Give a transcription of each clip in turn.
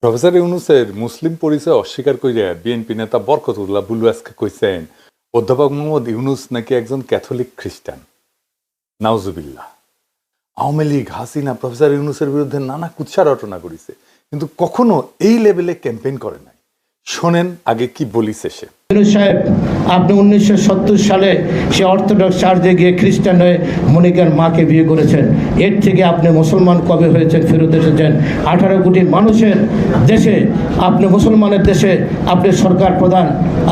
Professor ইউনূসের মুসলিম পরিচয় অস্বীকার করিয়া বিএনপি নেতা বরকতুল্লাহ বুলু আজকে কইছেন অধ্যাপক মোহাম্মদ ইউনূস নাকি একজন ক্যাথলিক খ্রিস্টান। নাউজুবিল্লাহ। আওয়ামী লীগ হাসিনা প্রফেসর ইউনূসের বিরুদ্ধে নানা কুৎসা রটনা করেছে, কিন্তু কখনো এই লেভেলে ক্যাম্পেইন করে নাই। শোনেন আগে কি বলিছে সে। সাহেব, আপনি 1970 সালে সে অর্থোডক্স চার্চে গিয়ে খ্রিস্টান হয়ে মনিকার মাকে বিয়ে করেছেন। এর থেকে আপনি মুসলমান কবে হয়েছেন, ফেরত এসেছেন? 18 কোটি মানুষের দেশে, আপনি মুসলমানের দেশে, আপনি সরকার প্রধান।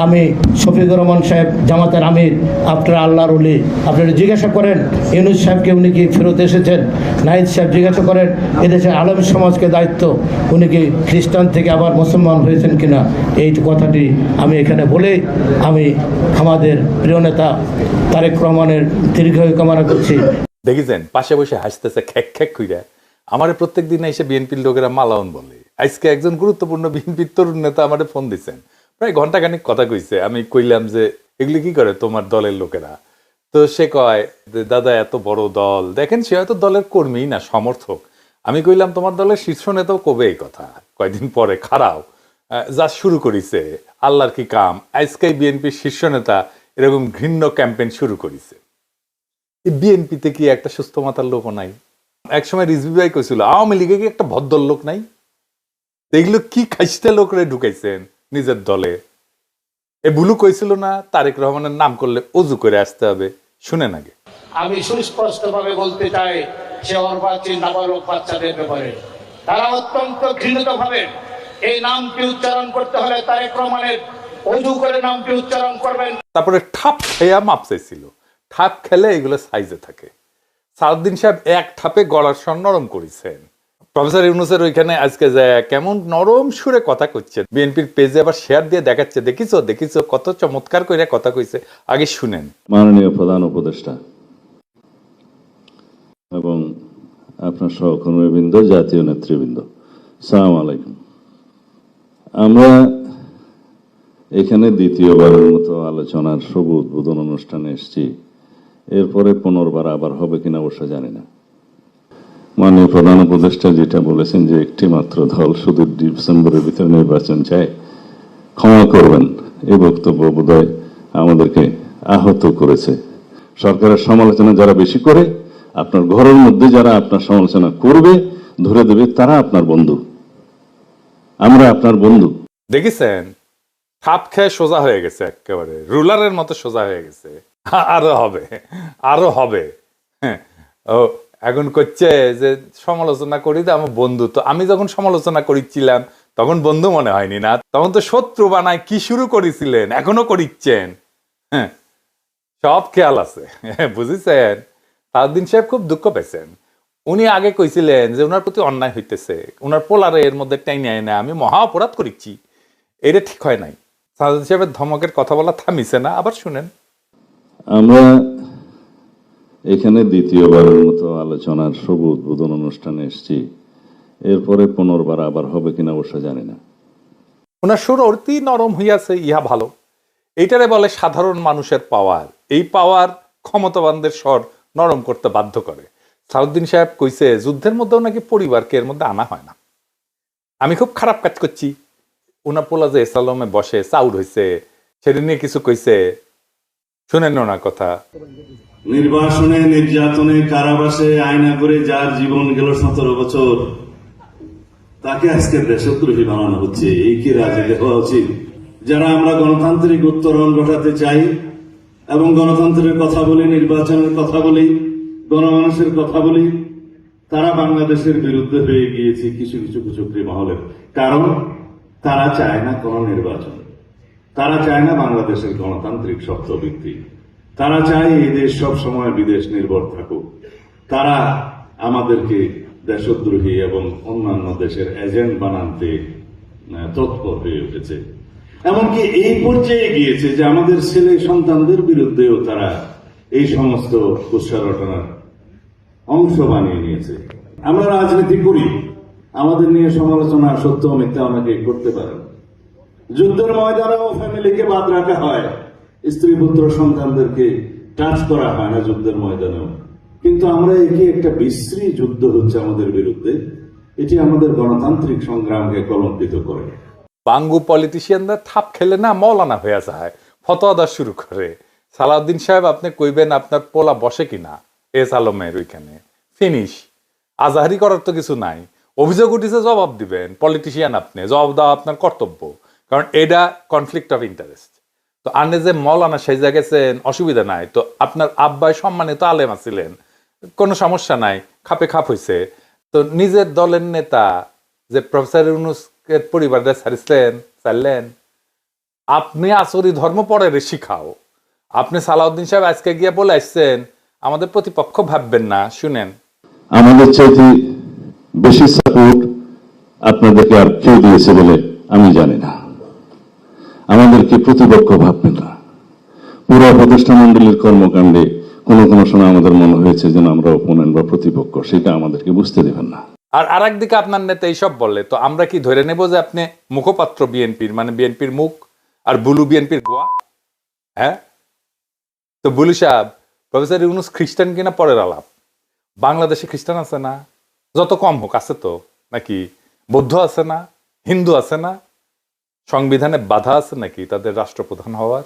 আমি শফিকুর রহমান সাহেব জামাতের আমির, আপনারা আল্লাহর ওলি। আপনারা জিজ্ঞাসা করেন ইউনূস সাহেবকে উনি কি ফেরত এসেছেন। নাহিদ সাহেব জিজ্ঞাসা করেন এদেশের আলম সমাজকে দায়িত্ব, উনি কি খ্রিস্টান থেকে আবার মুসলমান হয়েছেন কিনা। এই কথাটি আমি এখানে বলে আমি আমাদের প্রিয় নেতা তারেক রহমানের দীর্ঘায়ু কামনা করছি। দেখেছেন পাশে বসে হাসতেছে খ্যাক খ্যাক কইরা। আমার প্রত্যেক দিন এসে বিএনপির লোকেরা মালাউন বলে। আজকে একজন গুরুত্বপূর্ণ বিএনপির তরুণ নেতা আমাদের ফোন দিচ্ছেন, প্রায় ঘন্টাখানিক কথা কইছে। আমি কইলাম যে এগুলি কি করে তোমার দলের লোকেরা? তো সে কয় দাদা এত বড় দল, দেখেন সে হয়তো দলের কর্মী না সমর্থক। আমি কইলাম তোমার দলের শীর্ষ নেতাও কবে এই কথা? কয়দিন পরে খারাপ যা শুরু করেছে আল্লাহর কি কাম। আজকে বিএনপির শীর্ষ নেতা এরকম ঘৃণ্য ক্যাম্পেইন শুরু করেছে। এই বিএনপিতে কি একটা সুস্থ মাথার লোকও নাই? একসময় রিজভী ভাই কইছিল আওয়ামী লীগে কি একটা ভদ্রলোক নাই? এগুলো কি খাইস্তে লোকরে ঢুকাইছেন নিজের দলে। এ বুলু কইছিল না তারেক রহমানের নাম করলে অজু করে আসতে হবে। শুনেন আগে। আমি সুস্পষ্ট ভাবে বলতে চাই, সে অর্বাচীন নাবালক বাচ্চাদের ব্যাপারে তারা অত্যন্ত ঘৃণিত ভাবে এই নামটি উচ্চারণ করতে হলে তারেক রহমানের অজু করে নামটি উচ্চারণ করবেন। তারপরে ঠাপ খেয়া মাপ চাইছিল। ঠাপ খেলে এগুলো সাইজে থাকে। সাউদ্দিন সাহেব এক ঠাপে গলার স্বর নরম করেছেন। প্রফেসর ইউনূসের ওইখানে আজকে যায় কেমন নরম সুরে কথা কইছে। বিএনপির পেজে আবার শেয়ার দিয়ে দেখাচ্ছে, দেখিছো দেখিছো কত চমৎকার করে কথা কইছে। আগে শুনেন। মাননীয় প্রধান উপদেষ্টা এবং আপনার সহকর্মীবৃন্দ, জাতীয় নেতৃবৃন্দ, আসসালামু আলাইকুম। আমরা এখানে দ্বিতীয়বারের মতো আলোচনার শুভ উদ্বোধন অনুষ্ঠানে এসেছি। এরপরে পুনর্বার আবার হবে কিনা অবশ্য জানি না। মাননীয় প্রধান উপদেষ্টা যেটা বলেছেন যে একটি মাত্র দল শুধু ডিসেম্বরের ভিতরে নির্বাচন চায়, ক্ষমা করবেন, এই বক্তব্য বোধহয় আমাদেরকে আহত করেছে। সরকারের সমালোচনা যারা বেশি করে, আপনার ঘরের মধ্যে যারা আপনার সমালোচনা করবে, ধরে দেবে, তারা আপনার বন্ধু। আমরা আপনার বন্ধু। দেখেছেন ঠাপ খেয়ে সোজা হয়ে গেছে, একেবারে রুলারের মতো সোজা হয়ে গেছে। আরো হবে, আরো হবে। ও এখন করছে যে সমালোচনা করি তো আমার বন্ধু। তো আমি যখন সমালোচনা করিছিলাম তখন বন্ধু মনে হয়নি না, তখন তো শত্রু বানায় কি শুরু করেছিলেন, এখনো করিচ্ছেন। হ্যাঁ, সব খেয়াল আছে, বুঝেছেন। সাউদ্দিন সাহেব খুব দুঃখ পেয়েছেন। উনি আগে কইছিলেন যে ওনার প্রতি অন্যায় হইতেছে, ওনার পোলারে এর মধ্যে টাইনে না, আমি মহা অপরাধ করিচ্ছি। এটা ঠিক হয় নাই। সাউদ্দিন সাহেবের ধমকের কথা বলা থামিছে না। আবার শুনেন। আমরা এখানে দ্বিতীয়বারের মতো আলোচনার শুভ উদ্বোধন অনুষ্ঠানে এসেছি। এরপরে পুনর্বার আবার হবে কিনা অবশ্য জানি না। ওনার সুর অতি নরম হইয়াছে, ইহা ভালো। এইটারে বলে সাধারণ মানুষের পাওয়ার। এই পাওয়ার ক্ষমতাবানদের স্বর নরম করতে বাধ্য করে। সাউদ্দিন সাহেব কইছে যুদ্ধের মধ্যেও নাকি পরিবারকে এর মধ্যে আনা হয় না। আমি খুব খারাপ কাজ করছি। ওনার পোলা যে এসালমে বসে চাউর হয়েছে সেটা নিয়ে কিছু কইছে, শুনেন ওনার কথা। নির্বাসনে, নির্যাতনে, কারাবাসে আয়না করে যার জীবন গেল 17 বছর, তাকে আজকে দেশদ্রোহী বানানো হচ্ছে। এই কি রাজনীতি হওয়া উচিত? যারা আমরা গণতান্ত্রিক উত্তরণ ঘটাতে চাই এবং গণতন্ত্রের কথা বলি, নির্বাচনের কথা বলি, গণমানুষের কথা বলি, তারা বাংলাদেশের বিরুদ্ধে হয়ে গিয়েছে কিছু কিছু কুচক্রী মহলের। কারণ তারা চায় না কোন নির্বাচন, তারা চায় না বাংলাদেশের গণতান্ত্রিক শব্দবৃত্তি, তারা চায় এই দেশ সব সময় বিদেশ নির্ভর থাকুক। তারা আমাদেরকে দেশদ্রোহী এবং অন্যান্য দেশের এজেন্ট বানাতে তৎপর হয়ে উঠেছে। এমনকি এই পর্যায়ে গিয়েছে যে আমাদের ছেলে সন্তানদের বিরুদ্ধেও তারা এই সমস্ত কুৎসা রটনার অংশ বানিয়ে নিয়েছে। আমরা রাজনীতি করি, আমাদের নিয়ে সমালোচনা সত্য মিথ্যা অনেকে করতে পারেন। যুদ্ধের ময়দানেও ফ্যামিলিকে বাদ রাখা হয়, স্ত্রী পুত্র সন্তানদেরকে টাচ করা হয় না যুদ্ধের ময়দানেও। কিন্তু আমরা একে একটা বিশ্রী যুদ্ধ হচ্ছে আমাদের বিরুদ্ধে, এটি আমাদের গণতান্ত্রিক সংগ্রামকে কলঙ্কিত করে। বাঙ্গু পলিটিশিয়ানরা থাপ খেলে না মৌলানা হয়ে যায়, ফতোয়া দেওয়া শুরু করে। সালাউদ্দিন সাহেব আপনি কইবেন আপনার পোলা বসে কিনা এস আলমের ওইখানে, ফিনিশ। আজাহারি করার তো কিছু নাই, অভিযোগ উঠিছে জবাব দিবেন, পলিটিশিয়ান আপনি, জবাব দেওয়া আপনার কর্তব্য, কারণ এটা কনফ্লিক্ট অফ ইন্টারেস্ট। তো আপনি যে মৌলানা সেজা গেছেন অসুবিধা নাই, তো আপনার আব্বাই সম্মানিত আলেম আছিলেন, কোনো সমস্যা নাই, খাপে খাপ হইছে। তো নিজের দলের নেতা যে প্রফেসর ইউনূসের পরিবারটা চাইলেন, আপনি আসরি ধর্ম পরে শিখাও। আপনি সালাউদ্দিন সাহেব আজকে গিয়ে বলে আসছেন আমাদের প্রতিপক্ষ ভাববেন না। শুনেন, আমাদের চাইতে বেশি সাপোর্ট আপনাদেরকে আর কেউ দিয়েছে বলে আমি জানি না। আমাদেরকে প্রতিপক্ষ ভাববেন না। পুরো উপদেষ্টা মন্ডলীর কর্মকাণ্ডে কোনো কোনো সময় আমাদের মনে হয়েছে যেন আমরা অপোনেন্ট বা প্রতিপক্ষ, সেটা আমাদেরকে বুঝতে দেবেন না। আর আরেকদিকে আপনার নেতা এইসব বললে তো আমরা কি ধরে নেব যে আপনি মুখপাত্র বিএনপির, মানে বিএনপির মুখ, আর বুলু বিএনপির গোয়া? হ্যাঁ, তো বুলু সাহেব, প্রফেসর ইউনূস খ্রিস্টান কিনা পরের আলাপ। বাংলাদেশে খ্রিস্টান আছে না? যত কম হোক, আছে তো নাকি? বৌদ্ধ আছে না? হিন্দু আছে না? সংবিধানে বাধা আছে নাকি তাদের রাষ্ট্রপ্রধান হওয়ার?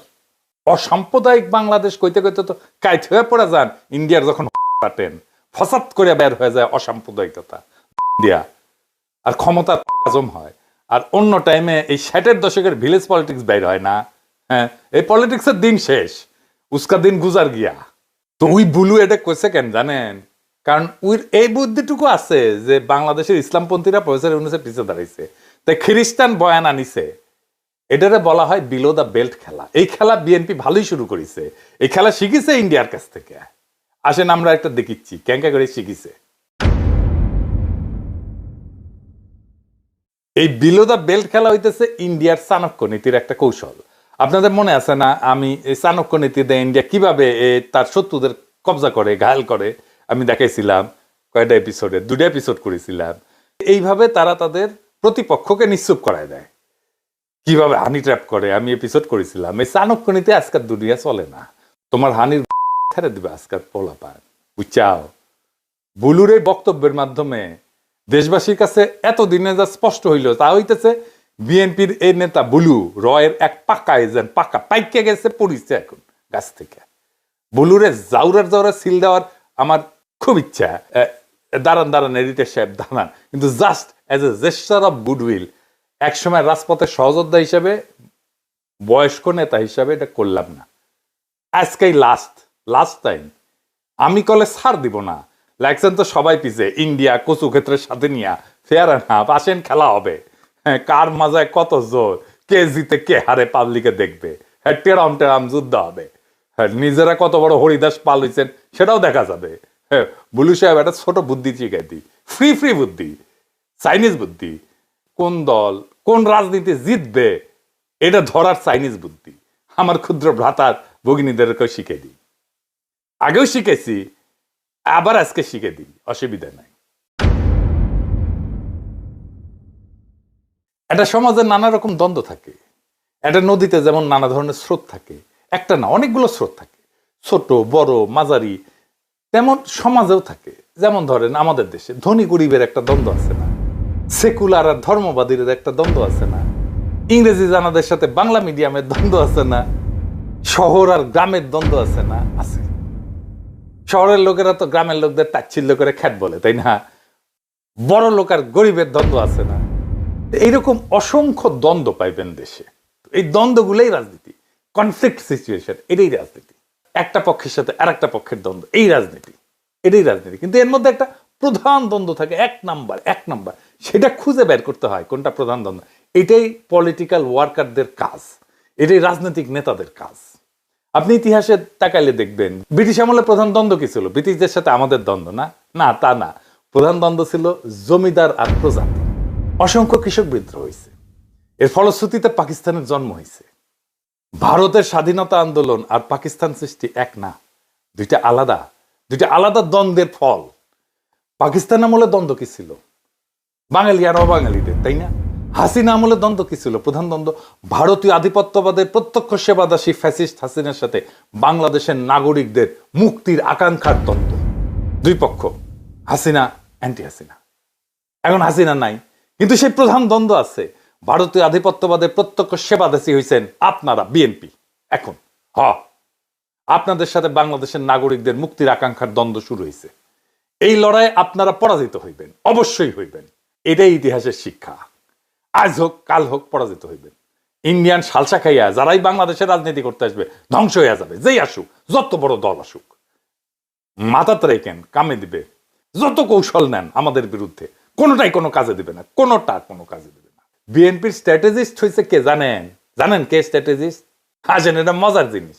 অসাম্প্রদায়িক বাংলাদেশ কইতে কইতে তো কাইট হয়ে পড়ে যান। ইন্ডিয়ার যখন কাটেন ফসাদ করে বের হয়ে যায় অসাম্প্রদায়িকতা দিয়া, আর ক্ষমতার হজম হয়। আর অন্য টাইমে এই 60-এর দশকের ভিলেজ পলিটিক্স বের হয় না। হ্যাঁ, এই পলিটিক্সের দিন শেষ, উস্কা দিন গুজার গিয়া। তো ওই বুলু এটা কইছে কেন জানেন? কারণ ওই এই বুদ্ধিটুকু আছে যে বাংলাদেশের ইসলামপন্থীরা প্রফেসর ইউনূসের পিছিয়ে দাঁড়াইছে, তাই খ্রিস্টান বয়ান আনিছে। এটারে বলা হয় বিলো দ্য বেল্ট খেলা। এই খেলা বিএনপি ভালোই শুরু করেছে, এই খেলা শিখিছে ইন্ডিয়ার কাছ থেকে। আসেন আমরা একটা দেখিচ্ছি ক্যাঙ্কা করে শিখিছে। এই বিলো দ্য বেল্ট খেলা হইতেছে ইন্ডিয়ার চাণক্য নীতির একটা কৌশল। আপনাদের মনে আছে না, আমি এই চাণক্য নীতিতে ইন্ডিয়া কিভাবে তার শত্রুদের কবজা করে, ঘায়াল করে, আমি দেখাইছিলাম কয়টা এপিসোডে, 2টা এপিসোড করেছিলাম। এইভাবে তারা তাদের প্রতিপক্ষকে নিশ্চুপ করায় দেয়, কিভাবে হানি ট্র্যাপ করে আমি এপিসোড করেছিলাম। এই চাণক্য নীতি আজকাল দুনিয়া চলে না, তোমার হানির ছেড়ে দিবে আজকাল পোলা পান, বুঝছাও? বুলুর এই বক্তব্যের মাধ্যমে দেশবাসীর কাছে এতদিনে যা স্পষ্ট হইল তা হইতেছে বিএনপির এই নেতা বুলু রয়ের এক পাকা এজেন্ট, পাকা পাইকে গেছে, পড়িছে এখন গাছ থেকে। বুলুরে জাউরার সিল দেওয়ার আমার খুব ইচ্ছা। দাঁড়ান এডিটর সাহেব দাঁড়ান, কিন্তু just as a gesture of goodwill একসময় রাজপথের সহযোদ্ধা হিসেবে, বয়স্ক নেতা হিসাবে এটা করলাম না। আজকেই লাস্ট টাইম। আমি কলে ছাড় দিব না। লাগছেন তো সবাই পিছে, ইন্ডিয়া কচু ক্ষেত্রের সাথে নিয়ে ফেয়ার না আসেন, খেলা হবে। হ্যাঁ, কার মাজায় কত জোর, কে জিতে কে হারে পাবলিকে দেখবে। হ্যাঁ, টেরাম যুদ্ধ হবে। হ্যাঁ, নিজেরা কত বড় হরিদাস পাল হইছেন সেটাও দেখা যাবে। হ্যাঁ, বুলু সাহেব একটা ছোট বুদ্ধি শিখাই দিই, ফ্রি বুদ্ধি, চাইনিজ বুদ্ধি। কোন দল কোন রাজনীতি জিতবে এটা ধরার চাইনিজ বুদ্ধি আমার ক্ষুদ্র ভ্রাতার ভগিনীদেরকে শিখে দিই। আগেও শিখেছি, আবার আজকে শিখে দিই, অসুবিধা নাই। একটা সমাজে নানা রকম দ্বন্দ্ব থাকে। একটা নদীতে যেমন নানা ধরনের স্রোত থাকে, একটা না অনেকগুলো স্রোত থাকে, ছোট বড় মাঝারি, তেমন সমাজেও থাকে। যেমন ধরেন আমাদের দেশে ধনী গরিবের একটা দ্বন্দ্ব আছে না, সেকুলার আর ধর্মবাদীর একটা দ্বন্দ্ব আছে না, ইংরেজি জানাদের সাথে বাংলা মিডিয়ামের দ্বন্দ্ব আছে না, শহর আর গ্রামের দ্বন্দ্ব আছে না? আছে। শহরের লোকেরা তো গ্রামের লোকদের তাচ্ছিল্য করে খ্যাট বলে, তাই না? বড় লোক আর গরিবের দ্বন্দ্ব আছে না? এইরকম অসংখ্য দ্বন্দ্ব পাইবেন দেশে। এই দ্বন্দ্বগুলোই রাজনীতি, কনফ্লিক্ট সিচুয়েশন, এটাই রাজনীতি। একটা পক্ষের সাথে আর একটা পক্ষের দ্বন্দ্ব, এই রাজনীতি, এটাই রাজনীতি। কিন্তু এর মধ্যে একটা প্রধান দ্বন্দ্ব থাকে, এক নাম্বার, সেটা খুঁজে বের করতে হয় কোনটা প্রধান দ্বন্দ্ব। এটাই পলিটিক্যাল ওয়ার্কারদের কাজ, এটাই রাজনৈতিক নেতাদের কাজ। আপনি ইতিহাসে তাকাইলে দেখবেন ব্রিটিশ আমলে প্রধান দ্বন্দ্ব কি ছিল? ব্রিটিশদের সাথে আমাদের দ্বন্দ্ব না, তা না। প্রধান দ্বন্দ্ব ছিল জমিদার আর প্রজাতি। অসংখ্য কৃষক বিদ্রোহ হয়েছে, এর ফলশ্রুতিতে পাকিস্তানের জন্ম হয়েছে। ভারতের স্বাধীনতা আন্দোলন আর পাকিস্তান সৃষ্টি এক না, দুইটা আলাদা দ্বন্দ্বের ফল। পাকিস্তান আমলে দ্বন্দ্ব কি ছিল? বাঙালি আর অবাঙালিদের, তাই না? হাসিনা আমলে দ্বন্দ্ব কি ছিল? প্রধান দ্বন্দ্ব ভারতীয় আধিপত্যবাদের প্রত্যক্ষ সেবাদাসী ফ্যাসিস্ট হাসিনার সাথে বাংলাদেশের নাগরিকদের মুক্তির আকাঙ্ক্ষার দ্বন্দ্ব। দুই পক্ষ, হাসিনা অ্যান্টি হাসিনা। এখন হাসিনা নাই, কিন্তু সেই প্রধান দ্বন্দ্ব আছে। ভারতীয় আধিপত্যবাদের প্রত্যক্ষ সেবাদেশী হয়েছেন আপনারা, বিএনপি। এখন আপনাদের সাথে বাংলাদেশের নাগরিকদের মুক্তির আকাঙ্ক্ষার দ্বন্দ্ব শুরু হয়েছে। এই লড়াইয়ে আপনারা পরাজিত হইবেন, অবশ্যই হইবেন। এটাই ইতিহাসের শিক্ষা। আজ হোক কাল হোক পরাজিত হইবেন। ইন্ডিয়ান সালসা খাইয়া যারাই বাংলাদেশের রাজনীতি করতে আসবে ধ্বংস হইয়া যাবে। যেই আসুক, যত বড় দল আসুক, মাথাতে রেখেন, কামে দিবে। যত কৌশল নেন আমাদের বিরুদ্ধে, কোনোটাই কোনো কাজে দিবে না, কোনোটা কোনো কাজে দিবে না। বিএনপির স্ট্র্যাটেজিস্ট হয়েছে কে জানেন? জানেন কে স্ট্র্যাটেজিস্ট? আসেন, এটা মজার জিনিস।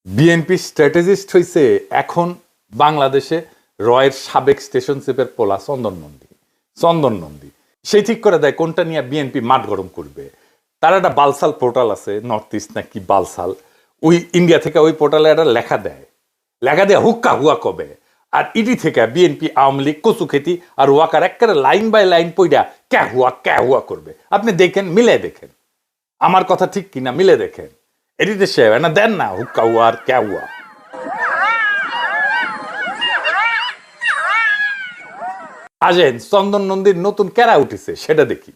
বিএনপি স্ট্র্যাটেজিস্ট হয়েছে এখন বাংলাদেশে রয়ের সাবেক স্টেশন চিফের পোলা চন্দন নন্দী। সেই ঠিক করে দেয় কোনটা নিয়ে বিএনপি মাঠ গরম করবে। তার একটা বালসাল পোর্টাল আছে, নর্থ ইস্ট নাকি বালসাল, ওই ইন্ডিয়া থেকে ওই পোর্টালে একটা লেখা দেয় হুক্কা হুয়া কবে। আর ইডি থেকে বিএনপি, আওয়ামী লীগ, কচু খেতি আর ওয়াকার একেবারে লাইন বাই লাইন পইডা ক্যা হুয়া করবে। আপনি দেখেন, মিলে দেখেন আমার কথা ঠিক কিনা, মিলে দেখেন। এডিটর সাহেব না দেন না হুক্কা হুয়া আর ক্যা হুয়া। আসেন, চন্দন নন্দীর নতুন ক্যারা উঠেছে সেটা দেখি।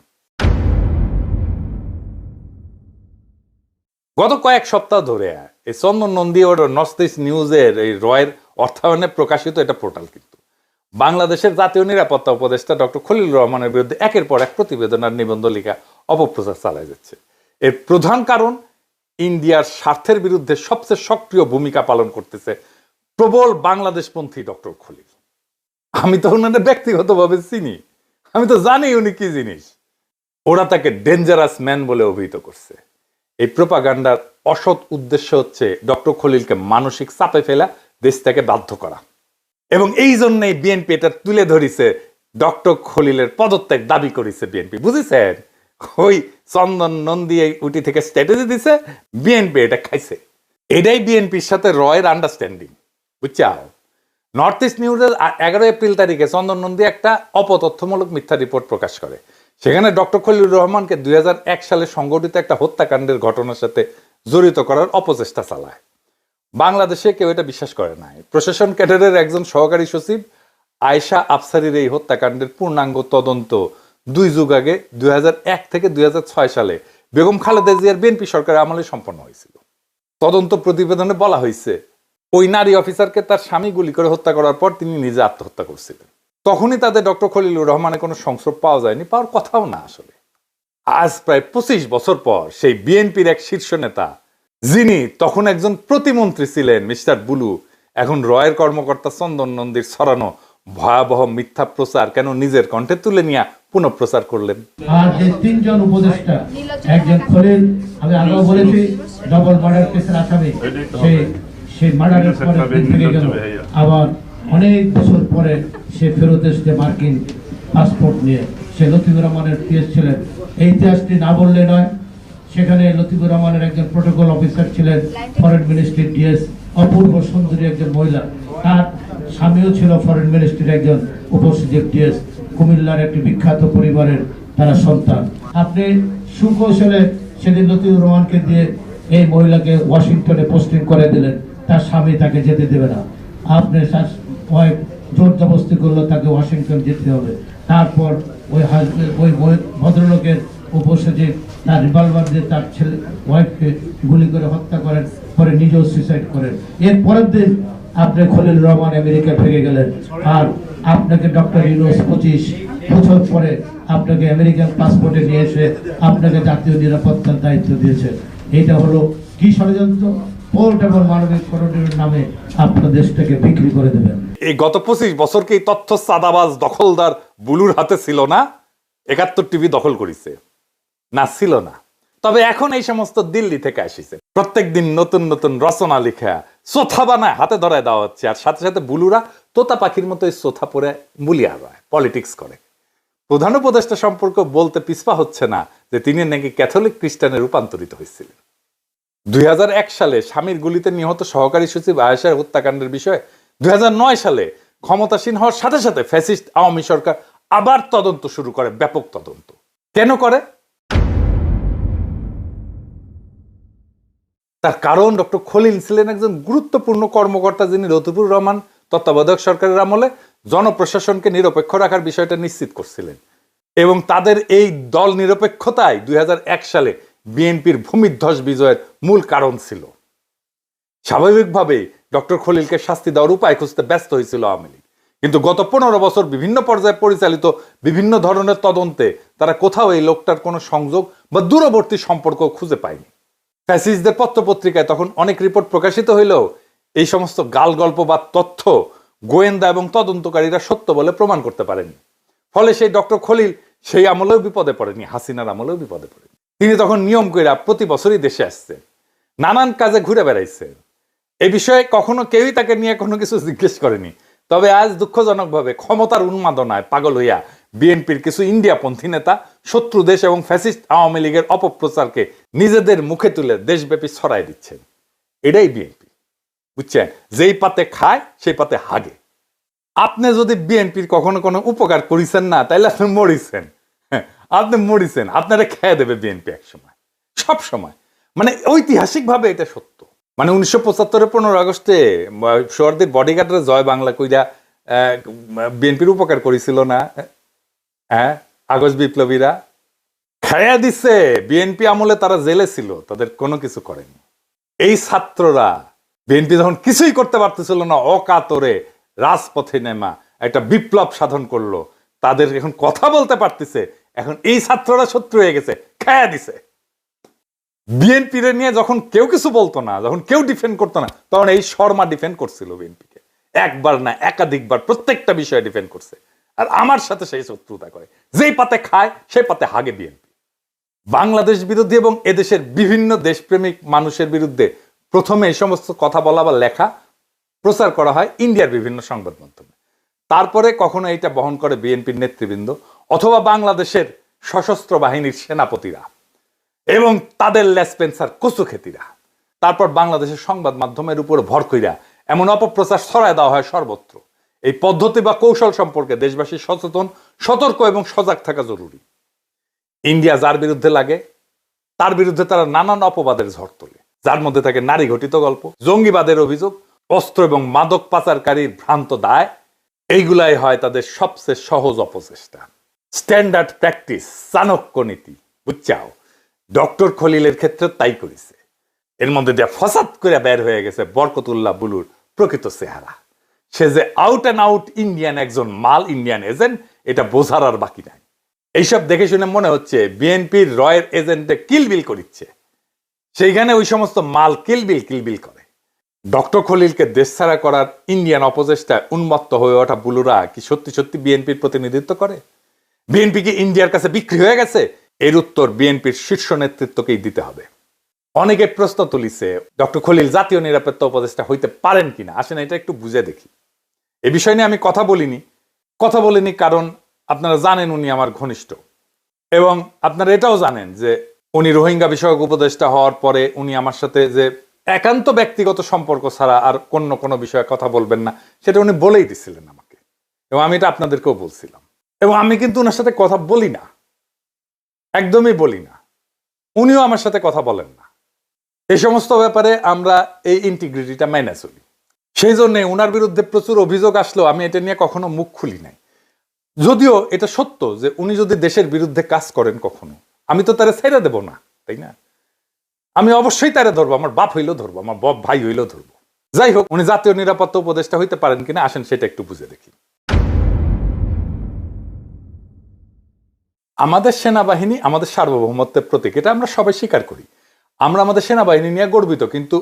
গত কয়েক সপ্তাহ ধরে এই চন্দন নন্দী ওর নর্থ ইস্ট নিউজের এই রয়ের অর্থায়নে প্রকাশিত এটা পোর্টাল কিন্তু বাংলাদেশের জাতীয় নিরাপত্তা উপদেষ্টা ডক্টর খলিলুর রহমানের বিরুদ্ধে একের পর এক প্রতিবেদন আর নিবন্ধ লেখা অপপ্রচার চালায় যাচ্ছে। এর প্রধান কারণ ইন্ডিয়ার স্বার্থের বিরুদ্ধে সবচেয়ে সক্রিয় ভূমিকা পালন করতেছে প্রবল বাংলাদেশপন্থী ডক্টর খলিল। আমি তো ওনাদের ব্যক্তিগতভাবে চিনি, আমি তো জানি উনি কি জিনিস। ওরা তাকে ডেঞ্জারাস ম্যান বলে অভিহিত করছে। এই প্রোপাগান্ডার অসৎ উদ্দেশ্য হচ্ছে ডক্টর খলিলকে মানসিক চাপে ফেলা, দেশ থেকে বাধ্য করা। এবং এই জন্যই বিএনপি এটা তুলে ধরিছে, ডক্টর খলিলের পদত্যাগ দাবি করেছে বিএনপি। বুঝেছেন? ওই চন্দন নন্দী উটি থেকে স্ট্র্যাটেজি দিছে, বিএনপি এটা খাইছে। এটাই বিএনপির সাথে রয়ের আন্ডারস্ট্যান্ডিং, বুঝছাও? নর্থ ইস্ট নিউজের 11 এপ্রিল তারিখে চন্দন নন্দী একটা অপতথ্যমূলক মিথ্যা রিপোর্ট প্রকাশ করে। সেখানে ডক্টর খলিলুর রহমানকে 2001 সালে সংঘটিত একটা হত্যাকাণ্ডের ঘটনার সাথে জড়িত করার অপচেষ্টা চালায়। বাংলাদেশে কেউ এটা বিশ্বাস করে নাই। প্রশাসন ক্যাডারের একজন সহকারী সচিব আয়েশা আফসারির এই হত্যাকাণ্ডের পূর্ণাঙ্গ তদন্ত 2 যুগ আগে 2001 থেকে 2006 সালে বেগম খালেদা জিয়ার বিএনপি সরকারের আমলে সম্পন্ন হয়েছিল। তদন্ত প্রতিবেদনে বলা হয়েছে ওই নারী অফিসারকে তার স্বামী গুলি করে হত্যা করার পর তিনি নিজে আত্মহত্যা করছিলেন। তখনই তাদের ডক্টর খলিলুর রহমানের কোনো সংস্রব পাওয়া যায়নি, পাওয়ার কথাও না আসলে। আজ প্রায় 25 বছর পর সেই বিএনপির এক শীর্ষ নেতা, যিনি তখন একজন প্রতিমন্ত্রী ছিলেন, মিস্টার বুলু, এখন রয়ের কর্মকর্তা চন্দন নন্দীর ছড়ানো ভয়াবহ মিথ্যা প্রচার কেন নিজের কণ্ঠে তুলে নিয়ে পুনঃপ্রচার করলেন। আর যে 3 জন উপদেষ্টা, একজন খলিল, আমি আগেও বলেছি ডবল মার্ডার কেসের আসামি, সেই মার্ডারের পরে থেকে গেল, আবার অনেক বছর পরে সে ফেরত এসেছে মার্কিন পাসপোর্ট নিয়ে। সে লতিফুর রহমানের পিএস ছিলেন। এই ইতিহাসটি না বললে নয়। সেখানে লতিফুর রহমানের একজন প্রোটোকল অফিসার ছিলেন, ফরেন মিনিস্ট্রির ডিএস, অপূর্ব সুন্দরী একজন মহিলা। তার স্বামীও ছিল ফরেন মিনিস্ট্রির একজন উপসচিব ডিএস। কুমিল্লার একটি বিখ্যাত পরিবারের তারা সন্তান। আপনি সুকৌশলে সেদিন লতিফুর রহমানকে দিয়ে এই মহিলাকে ওয়াশিংটনে পোস্টিং করে দিলেন। তার স্বামী তাকে যেতে দেবে না। আপনি জোর জবরদস্তি করলো তাকে ওয়াশিংটন যেতে হবে। তারপর ওই ভদ্রলোকের উপসচিব তার রিভলভার দিয়ে তার ছেলে ওয়াইফকে গুলি করে হত্যা করেন, পরে নিজেও সুইসাইড করেন। এর পরের দিন আপনি খলিল রহমান আমেরিকা ফিরে গেলেন। আর আপনাকে ডক্টর ইউনূস 25 বছর পরে আপনাকে আমেরিকান পাসপোর্টে নিয়ে এসে আপনাকে জাতীয় নিরাপত্তার দায়িত্ব দিয়েছে। এটা হলো কি ষড়যন্ত্র? পোর্ট এবং মানবিক করিডোরের নামে আপনার দেশটাকে বিক্রি করে দেবেন। এই গত 25 বছর কি তথ্য চাঁদাবাজ দখলদার বুলুর হাতে ছিল না? 71 টিভি দখল করেছে না? ছিল না। তবে এখন এই সমস্ত দিল্লি থেকে আসিছে, প্রত্যেকদিন নতুন নতুন রচনা লিখা সোথা বানায় হাতে ধরায় দেওয়া হচ্ছে। আর সাথে সাথে বুলুরা তোতা পাখির মতো এই সোথা পরে মুলিয়া যায়, পলিটিক্স করে। প্রধান উপদেষ্টা সম্পর্কে বলতে পিছপা হচ্ছে না যে তিনি নাকি ক্যাথলিক খ্রিস্টানে রূপান্তরিত হয়েছিলেন। 2001 সালে স্বামীর গুলিতে নিহত সহকারী সচিব আয়েশার হত্যাকাণ্ডের বিষয়ে 2009 সালে ক্ষমতাসীন হওয়ার সাথে সাথে ফ্যাসিস্ট আওয়ামী সরকার আবার তদন্ত শুরু করে, ব্যাপক তদন্ত। কেন করে? তার কারণ ডক্টর খলিল ছিলেন একজন গুরুত্বপূর্ণ কর্মকর্তা, যিনি লতিফুর রহমান তত্ত্বাবধায়ক সরকারের আমলে জনপ্রশাসনকে নিরপেক্ষ রাখার বিষয়টা নিশ্চিত করছিলেন এবং তাদের এই দল নিরপেক্ষতায় 2001 সালে বিএনপির ভূমিধ্বস বিজয়ের মূল কারণ ছিল। স্বাভাবিকভাবে ডক্টর খলিলকে শাস্তি দেওয়ার উপায় খুঁজতে ব্যস্ত হয়েছিল আওয়ামী লীগ, কিন্তু গত 15 বছর বিভিন্ন পর্যায়ে পরিচালিত বিভিন্ন ধরনের তদন্তে তারা কোথাও এই লোকটার কোনো সংযোগ বা দূরবর্তী সম্পর্ক খুঁজে পায়নি। ফ্যাসিস্টদের পত্রপত্রিকায় তখন অনেক রিপোর্ট প্রকাশিত হইলেও এই সমস্ত গাল গল্প বা তথ্য গোয়েন্দা এবং তদন্তকারীরা সত্য বলে প্রমাণ করতে পারেনি। ফলে সেই ডক্টর খলিল সেই আমলেও বিপদে পড়েনি, হাসিনার আমলেও বিপদে পড়েনি। তিনি তখন নিয়ম কইরা প্রতি বছরই দেশে আসছে, নানান কাজে ঘুরে বেড়াইছে। এই বিষয়ে কখনো কেউই তাকে নিয়ে কোনো কিছু জিজ্ঞেস করেনি। তবে আজ দুঃখজনকভাবে ক্ষমতার উন্মাদনায় পাগল হইয়া বিএনপির কিছু ইন্ডিয়াপন্থী নেতা শত্রু দেশ এবং ফ্যাসিস্ট আওয়ামী লীগের অপপ্রচারকে নিজেদের মুখে তুলে দেশব্যাপী ছড়াই দিচ্ছেন। এটাই বিএনপি, বুঝছেন? যেই পাতে খায় সেই পাতে হাগে। আপনি যদি বিএনপির কখনো কোনো উপকার করেছেন না, তাইলে আপনি মরিছেন। আপনি মরিছেন, আপনারা খেয়ে দেবে বিএনপি এক সময়, সব সময়। মানে ঐতিহাসিকভাবে এটা সত্য। মানে 1975 15 আগস্টে সোহরাওয়ার্দীর বডিগার্ডরা জয় বাংলা কইরা বিএনপির উপকার করেছিল না? হ্যাঁ, আগস্ট বিপ্লবীরা খায়া দিচ্ছে। বিএনপি আমলে তারা জেলে ছিল, তাদের কোনো কিছু করেনি। এই ছাত্ররা বিএনপি যখন কিছুই করতে পারতেছিল না, অকাতরে রাজপথে নেমা একটা বিপ্লব সাধন করলো, তাদের এখন কথা বলতে পারতেছে। এখন এই ছাত্ররা শত্রু হয়ে গেছে, খায়া দিছে। বিএনপির নিয়ে যখন কেউ কিছু বলতো না, যখন কেউ ডিফেন্ড করতো না, তখন এই শর্মা ডিফেন্ড করছিল বিএনপিকে। একবার না একাধিকবার প্রত্যেকটা বিষয়ে ডিফেন্ড করছে। আর আমার সাথে সেই শত্রুতা করে। যেই পাতে খায় সেই পাতে হাগে বিএনপি। বাংলাদেশ বিরোধী এবং এদেশের বিভিন্ন দেশপ্রেমিক মানুষের বিরুদ্ধে প্রথমে এই সমস্ত কথা বলা বা লেখা প্রচার করা হয় ইন্ডিয়ার বিভিন্ন সংবাদ মাধ্যমে। তারপরে কখনো এটা বহন করে বিএনপির নেতৃবৃন্দ অথবা বাংলাদেশের সশস্ত্র বাহিনীর সেনাপতিরা এবং তাদের লেসপেন্সার কচুখেতিরা। তারপর বাংলাদেশের সংবাদ মাধ্যমের উপর ভর কইরা এমন অপপ্রচার ছড়ায় দেওয়া হয় সর্বত্র। এই পদ্ধতি বা কৌশল সম্পর্কে দেশবাসী সচেতন, সতর্ক এবং সজাগ থাকা জরুরি। ইন্ডিয়া যার বিরুদ্ধে লাগে তার বিরুদ্ধে তারা নানান অপবাদের ঝড় তোলে, যার মধ্যে থাকে নারী ঘটিত গল্প, জঙ্গিবাদের অভিযোগ, অস্ত্র এবং মাদক পাচারকারীর ভ্রান্ত দায়। এইগুলাই হয় তাদের সবচেয়ে সহজ অপচেষ্টা। স্ট্যান্ডার্ড প্র্যাকটিস, চাণক্য নীতি, বুঝছাও? ডক্টর খলিলের ক্ষেত্রে তাই করেছে। এর মধ্যে দিয়ে ফসাদ করে বের হয়ে গেছে বরকতুল্লাহ বুলুর প্রকৃত চেহারা। সে যে আউট অ্যান্ড আউট ইন্ডিয়ান একজন মাল ইন্ডিয়ান এজেন্ট, এটা বোঝার আর বাকি নাই। এইসব দেখে শুনে মনে হচ্ছে বিএনপির রয়ের এজেন্টে কিলবিল করিচ্ছে, সেইখানে ওই সমস্ত মাল কিলবিল করে। ডক্টর খলিলকে দেশছাড়া করার ইন্ডিয়ান অপচেষ্টায় উন্মত্ত হয়ে ওঠা বুলুরা কি সত্যি সত্যি বিএনপির প্রতিনিধিত্ব করে? বিএনপি কি ইন্ডিয়ার কাছে বিক্রি হয়ে গেছে? এর উত্তর বিএনপির শীর্ষ নেতৃত্বকেই দিতে হবে। অনেকে প্রশ্ন তুলিছে ডক্টর খলিল জাতীয় নিরাপত্তা উপদেষ্টা হইতে পারেন কিনা। আসেন এটা একটু বুঝে দেখি। এ বিষয় নিয়ে আমি কথা বলিনি কারণ আপনারা জানেন উনি আমার ঘনিষ্ঠ, এবং আপনারা এটাও জানেন যে উনি রোহিঙ্গা বিষয়ক উপদেষ্টা হওয়ার পরে উনি আমার সাথে যে একান্ত ব্যক্তিগত সম্পর্ক ছাড়া আর কোনো বিষয়ে কথা বলবেন না, সেটা উনি বলেই দিছিলেন আমাকে, এবং আমি এটা আপনাদেরকেও বলছিলাম। এবং আমি কিন্তু ওনার সাথে কথা বলি না, একদমই বলি না। উনিও আমার সাথে কথা বলেন না। এই সমস্ত ব্যাপারে আমরা এই ইন্টিগ্রিটিটা মেনে চলি। সেই জন্য ওনার বিরুদ্ধে প্রচুর অভিযোগ আসলেও আমি এটা নিয়ে কখনো মুখ খুলি নাই। যদিও এটা সত্য যে উনি যদি দেশের বিরুদ্ধে কাজ করেন কখনো, আমি তো তারা ছেড়ে দেব না, তাই না? আমি অবশ্যই তারা ধরবো, আমার বাপ হইলেও ধরবো, আমার বাপ ভাই হইলেও ধরবো। যাই হোক, উনি জাতীয় নিরাপত্তা উপদেষ্টা হইতে পারেন কিনা, আসেন সেটা একটু বুঝে দেখি। আমাদের সেনাবাহিনী আমাদের সার্বভৌমত্বের প্রতীক, এটা আমরা সবাই স্বীকার করি। আমরা আমাদের সেনাবাহিনী নিয়ে গর্বিত, কিন্তু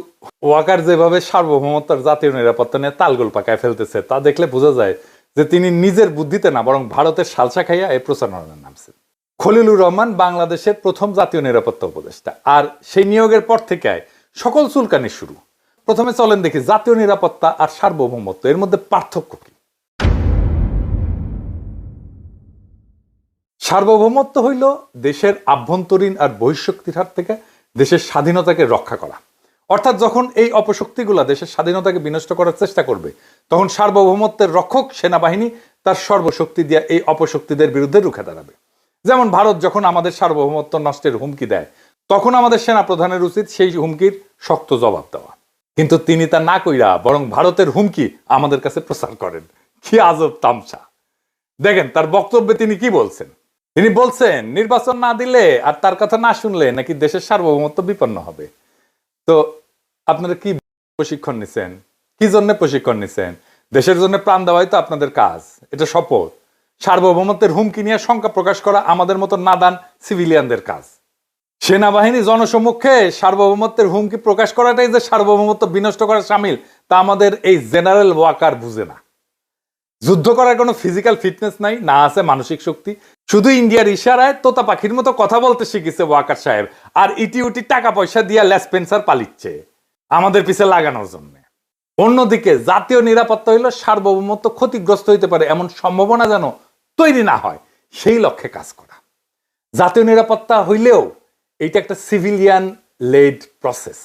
ওয়াকার যেভাবে সার্বভৌমত্বের জাতীয় নিরাপত্তা নিয়ে তালগোল পাকায় ফেলতেছে তা দেখলে বোঝা যায় যে তিনি নিজের বুদ্ধিতে না বরং ভারতের সালসা খাইয়া এই প্রচারণার নামছেন। খলিলুর রহমান বাংলাদেশের প্রথম জাতীয় নিরাপত্তা উপদেষ্টা, আর সেই নিয়োগের পর থেকে সকল চুলকানি শুরু। প্রথমে চলেন দেখি জাতীয় নিরাপত্তা আর সার্বভৌমত্ব এর মধ্যে পার্থক্য কি। সার্বভৌমত্ব হইল দেশের আভ্যন্তরীণ আর বহিঃশক্তির হাত থেকে দেশের স্বাধীনতাকে রক্ষা করা। অর্থাৎ যখন এই অপশক্তিগুলা দেশের স্বাধীনতাকে বিনষ্ট করার চেষ্টা করবে, তখন সার্বভৌমত্বের রক্ষক সেনাবাহিনী তার সর্বশক্তি দিয়ে এই অপশক্তিদের বিরুদ্ধে রুখে দাঁড়াবে। যেমন ভারত যখন আমাদের সার্বভৌমত্ব নষ্টের হুমকি দেয়, তখন আমাদের সেনা প্রধানের উচিত সেই হুমকির শক্ত জবাব দেওয়া। কিন্তু তিনি তা না কইরা বরং ভারতের হুমকি আমাদের কাছে প্রচার করেন। কি আজব তামসা! দেখেন তার বক্তব্যে তিনি কি বলছেন। তিনি বলছেন নির্বাচন না দিলে আর তার কথা না শুনলে নাকি দেশের সার্বভৌমত্ব বিপন্ন হবে। তো আপনারা কি প্রশিক্ষণ নিছেন? কি জন্য প্রশিক্ষণ নিছেন? দেশের জন্য প্রাণ দেওয়াই তো আপনাদের কাজ, এটা শপথ। সার্বভৌমত্বের হুমকি নিয়ে শঙ্কা প্রকাশ করা আমাদের মতো নাদান সিভিলিয়ানদের কাজ। সেনাবাহিনী জনসম্মুখে সার্বভৌমত্বের হুমকি প্রকাশ করাটাই যে সার্বভৌমত্ব বিনষ্ট করা সামিল, তা আমাদের এই জেনারেল ওয়াকার বুঝে না। যুদ্ধ করার কোনো ফিজিক্যাল ফিটনেস নাই, না আছে মানসিক শক্তি। শুধু ইন্ডিয়ার ইশারায় তোতা পাখির মতো কথা বলতে শিখেছে ওয়াকার সাহেব, আর ইটি উটি টাকা পয়সা দিয়া লেসপেন্সার পালিচ্ছে আমাদের পিছে লাগানোর জন্য। অন্যদিকে জাতীয় নিরাপত্তা হইল সার্বভৌমত্ব ক্ষতিগ্রস্ত হইতে পারে এমন সম্ভাবনা যেন তৈরি না হয়, সেই লক্ষ্যে কাজ করা। জাতীয় নিরাপত্তা হইলেও এইটা একটা সিভিলিয়ান লেড প্রসেস,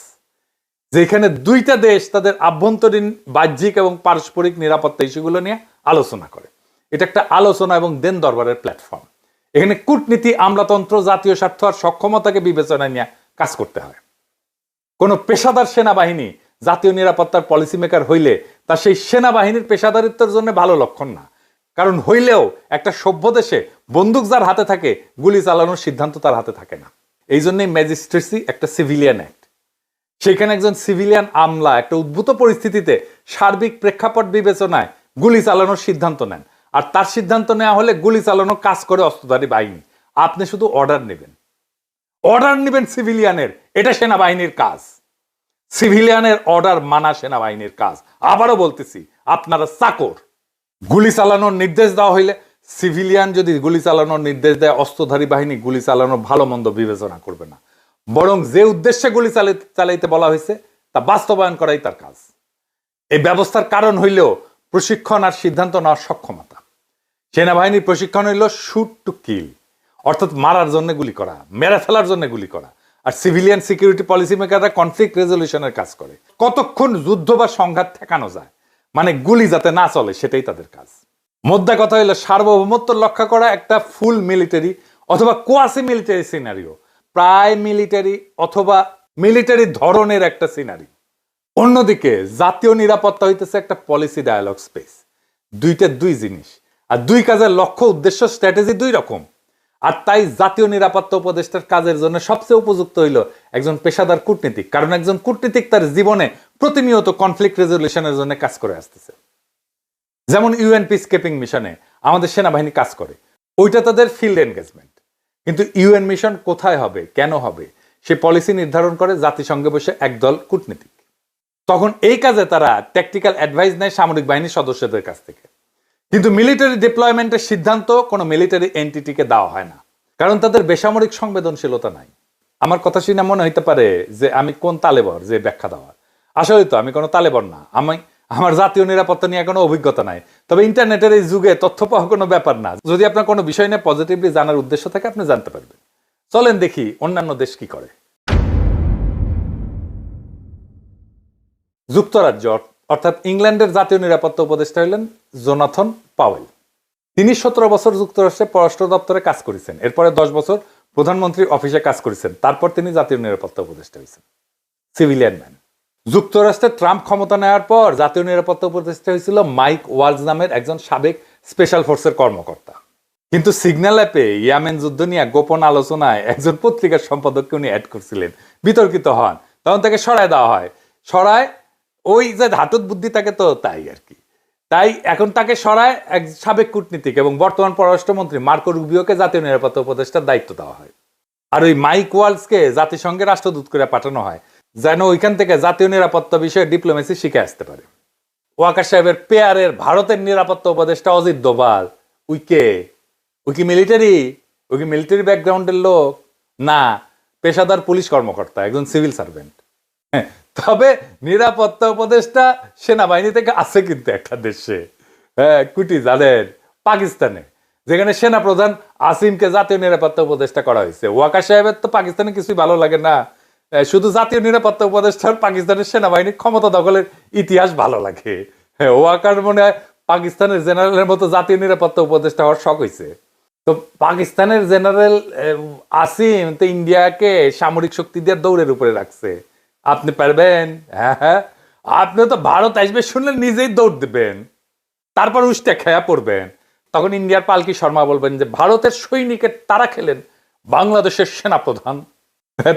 যেখানে দুইটা দেশ তাদের আভ্যন্তরীণ, বাহ্যিক এবং পারস্পরিক নিরাপত্তা ইস্যুগুলো নিয়ে আলোচনা করে। এটা একটা আলোচনা এবং দেন দরবারের প্ল্যাটফর্ম। এখানে কূটনীতি, আমলাতন্ত্র, জাতীয় স্বার্থ আর সক্ষমতাকে বিবেচনায় নিয়ে কাজ করতে হয়। কোনো পেশাদার সেনাবাহিনী জাতীয় নিরাপত্তার পলিসি মেকার হইলে তা সেই সেনাবাহিনীর পেশাদারিত্বের জন্য ভালো লক্ষণ না। কারণ হইলেও একটা সভ্য দেশে বন্দুক যার হাতে থাকে, গুলি চালানোর সিদ্ধান্ত তার হাতে থাকে না। এই জন্যই ম্যাজিস্ট্রেসি একটা সিভিলিয়ান অ্যাক্ট। সেখানে একজন সিভিলিয়ান আমলা একটা উদ্ভূত পরিস্থিতিতে সার্বিক প্রেক্ষাপট বিবেচনায় গুলি চালানোর সিদ্ধান্ত নেন, আর তার সিদ্ধান্ত নেওয়া হলে গুলি চালানো কাজ করে অস্ত্রধারী বাহিনী। আপনি শুধু অর্ডার নেবেন সিভিলিয়ানের, এটা সেনাবাহিনীর কাজ। সিভিলিয়ানের অর্ডার মানা সেনাবাহিনীর কাজ। আবারও বলতেছি, আপনারা চাকর। গুলি চালানোর নির্দেশ দেওয়া হইলে সিভিলিয়ান যদি গুলি চালানোর নির্দেশ দেয়, অস্ত্রধারী বাহিনী গুলি চালানোর ভালো মন্দ বিবেচনা করবে না, বরং যে উদ্দেশ্যে গুলি চালাইতে বলা হয়েছে তা বাস্তবায়ন করাই তার কাজ। এই ব্যবস্থার কারণ হইলেও প্রশিক্ষণ আর সিদ্ধান্ত নেওয়ার সক্ষমতা। সেনাবাহিনীর প্রশিক্ষণ হইল শুট টু কিল, অর্থাৎ মারার জন্য গুলি করা, মেরে ফেলার জন্য গুলি করা। আর সিভিলিয়ান সিকিউরিটি পলিসি মেকাররা কনফ্লিক্ট রেজলিউশনের কাজ করে। কতক্ষণ যুদ্ধ বা সংঘাত ঠেকানো যায়, মানে গুলি যাতে না চলে, সেটাই তাদের কাজ। মোদ্দা কথা হইল সার্বভৌমত্ব রক্ষা করা একটা ফুল মিলিটারি অথবা কোয়াসি মিলিটারি সিনারিও, প্রায় মিলিটারি অথবা মিলিটারি ধরনের একটা সিনারি। অন্যদিকে জাতীয় নিরাপত্তা হইতেছে একটা পলিসি ডায়ালগ স্পেস। দুইটা দুই জিনিস, আর দুই কাজের লক্ষ্য, উদ্দেশ্য, স্ট্র্যাটেজি দুই রকম। আর তাই জাতীয় নিরাপত্তা উপদেষ্টার কাজের জন্য সবচেয়ে উপযুক্ত হইল একজন পেশাদার কূটনীতিক। কারণ একজন কূটনীতিক তার জীবনে প্রতিনিয়ত কনফ্লিক্ট রেজলিউশনের জন্য কাজ করে আসতেছে। যেমন ইউএন পিস কিপিং মিশনে আমাদের সেনাবাহিনী কাজ করে, ওইটা তাদের ফিল্ড এনগেজমেন্ট। কিন্তু ইউএন মিশন কোথায় হবে, কেন হবে, সে পলিসি নির্ধারণ করে জাতিসংঘে বসে একদল কূটনীতিক। তখন এই কাজে তারা ট্যাকটিক্যাল অ্যাডভাইস নেয় সামরিক বাহিনীর সদস্যদের কাছ থেকে। কিন্তু মিলিটারি ডিপ্লয়মেন্টের সিদ্ধান্ত কোনো মিলিটারি এন্টিটিকে দেওয়া হয় না, কারণ তাদের বেসামরিক সংবেদনশীলতা নাই। আমার কথা শুনে মনে হইতে পারে যে আমি কোন তালেবর যে ব্যাখ্যা দেওয়ার। আসলে তো আমি কোনো তালেবর না, আমার জাতীয় নিরাপত্তা নিয়ে কোনো অভিজ্ঞতা নাই। তবে ইন্টারনেটের এই যুগে তথ্য পাওয়া কোনো ব্যাপার না। যদি আপনার কোনো বিষয় নিয়ে পজিটিভলি জানার উদ্দেশ্য থাকে, আপনি জানতে পারবেন। চলেন দেখি অন্যান্য দেশ কি করে। যুক্তরাজ্য অর্থাৎ ইংল্যান্ডের জাতীয় নিরাপত্তা উপদেষ্টা হলেন জোনাথন পাওয়েল। তিনি 17 বছর যুক্তরাষ্ট্রের পররাষ্ট্র দপ্তরে কাজ করেছেন, এরপরে 10 বছর প্রধানমন্ত্রীর অফিসে কাজ করেছেন, তারপর তিনি জাতীয় নিরাপত্তা উপদেষ্টা হয়েছেন। Civilian man. যুক্তরাষ্ট্রের ট্রাম্প ক্ষমতা নেওয়ার পর জাতীয় নিরাপত্তা উপদেষ্টা হয়েছিল মাইক ওয়ালজ নামের একজন সাবেক স্পেশাল ফোর্সের কর্মকর্তা। কিন্তু সিগন্যাল অ্যাপে ইয়ামেন যুদ্ধ নিয়ে গোপন আলোচনায় একজন পত্রিকার সম্পাদককে উনি অ্যাড করছিলেন, বিতর্কিত হন, তখন তাকে সরায় দেওয়া হয়। সরায় ওই যে ধাতুত বুদ্ধি থাকে তো তাই আর কি। তাই এখন তাকে সরায় এক সাবেক কূটনীতিক এবং বর্তমান পররাষ্ট্রমন্ত্রী মার্কো রুবিওকে জাতীয় নিরাপত্তা উপদেষ্টার দায়িত্ব দেওয়া হয়। আর ওই মাইক ওয়ালসকে জাতিসংঘে রাষ্ট্রদূত করে পাঠানো হয়, যেন ওইখান থেকে জাতীয় নিরাপত্তা বিষয়ে ডিপ্লোমেসি শিখে আসতে পারে। ওয়াকার সাহেবের পেয়ারের ভারতের নিরাপত্তা উপদেষ্টা অজিত দোভাল, উই কি মিলিটারি ব্যাকগ্রাউন্ডের লোক না, পেশাদার পুলিশ কর্মকর্তা, একজন সিভিল সার্ভেন্ট। তবে নিরাপত্তা উপদেষ্টা সেনাবাহিনী থেকে আছে কিন্তু একটা দেশে, কুটি জানেন, পাকিস্তানে, যেখানে সেনাপ্রধান আসিমকে জাতীয় নিরাপত্তা উপদেষ্টা করা হয়েছে। ওয়াকার সাহেবের তো পাকিস্তানে কিছুই ভালো লাগে না, শুধু জাতীয় নিরাপত্তা উপদেষ্টার পাকিস্তানের সেনাবাহিনীর ক্ষমতা দখলের ইতিহাস ভালো লাগে। ওয়াকার মনে হয় পাকিস্তানের জেনারেলের মতো জাতীয় নিরাপত্তা উপদেষ্টা হওয়ার শখ হয়েছে। তো পাকিস্তানের জেনারেল আসিম তো ইন্ডিয়াকে সামরিক শক্তি দিয়ে দৌড়ের উপরে রাখছে। আপনি পারবেন? হ্যাঁ, আপনি তো ভারত আসবে শুনলে নিজেই দৌড় দিবেন, তারপর উষ্টা খেয়া পড়বেন। তখন ইন্ডিয়ার পালকি শর্মা বলবেন যে ভারতের সৈনিকের তারা খেলেন বাংলাদেশের সেনাপ্রধান।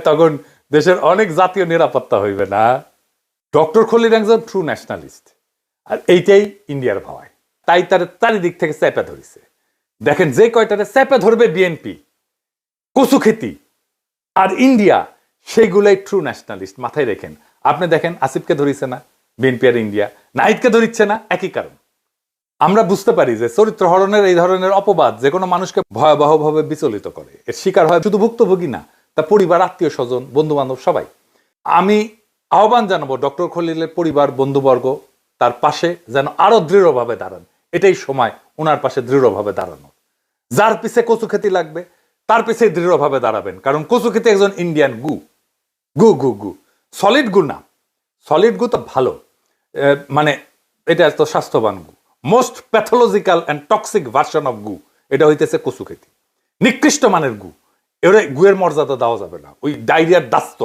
তখন দেশের অনেক জাতীয় নিরাপত্তা হইবে না। ডক্টর খলিল একজন ট্রু ন্যাশনালিস্ট, আর এইটাই ইন্ডিয়ার ভাবায়, তাই তার চারিদিক থেকে চেপে ধরেছে। দেখেন যে কয়টারে চেপে ধরবে বিএনপি, কচু খেতি আর ইন্ডিয়া, সেইগুলাই ট্রু ন্যাশনালিস্ট। মাথায় রেখেন। আপনি দেখেন আসিফকে ধরিছে না বিএনপি আর ইন্ডিয়া, নাহিদকে ধরিচ্ছে না, একই কারণ। আমরা বুঝতে পারি যে চরিত্র হরণের এই ধরনের অপবাদ যে কোনো মানুষকে ভয়াবহভাবে বিচলিত করে। এর শিকার হয় শুধু ভুক্তভোগী না, তার পরিবার, আত্মীয় স্বজন, বন্ধু বান্ধব সবাই। আমি আহ্বান জানাবো ডক্টর খলিলের পরিবার, বন্ধুবর্গ তার পাশে যেন আরো দৃঢ়ভাবে দাঁড়ান। এটাই সময় ওনার পাশে দৃঢ়ভাবে দাঁড়ানো। যার পিছে কচু খেতি লাগবে তার পিছে দৃঢ়ভাবে দাঁড়াবেন, কারণ কচু খেতি একজন ইন্ডিয়ান গু গু গু গু সলিড গু না, সলিড গু তো ভালো, মানে এটা তো স্বাস্থ্যবান গু। Most pathological and toxic version of গু এটা হইতেছে কচু খেতি, নিকৃষ্ট মানের গু। এবারে গুয়ের মর্যাদা দেওয়া যাবে না, ওই ডায়রিয়ার দাস্ত।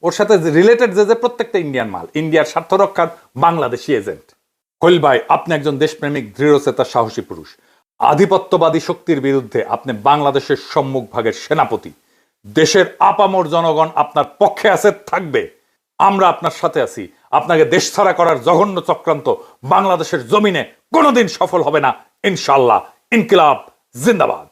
ওর সাথে রিলেটেড যে প্রত্যেকটা ইন্ডিয়ান মাল, ইন্ডিয়ার স্বার্থ রক্ষার বাংলাদেশি এজেন্ট। খলিল ভাই, আপনি একজন দেশপ্রেমিক, দৃঢ়চেতা, সাহসী পুরুষ। আধিপত্যবাদী শক্তির বিরুদ্ধে আপনি বাংলাদেশের সম্মুখ ভাগের সেনাপতি। দেশের আপামর জনগণ আপনার পক্ষে আছে, থাকবে। আমরা আপনার সাথে আছি। আপনাকে দেশছাড়া করার জঘন্য চক্রান্ত বাংলাদেশের জমিনে কোনোদিন সফল হবে না, ইনশাআল্লাহ। ইনকিলাব জিন্দাবাদ।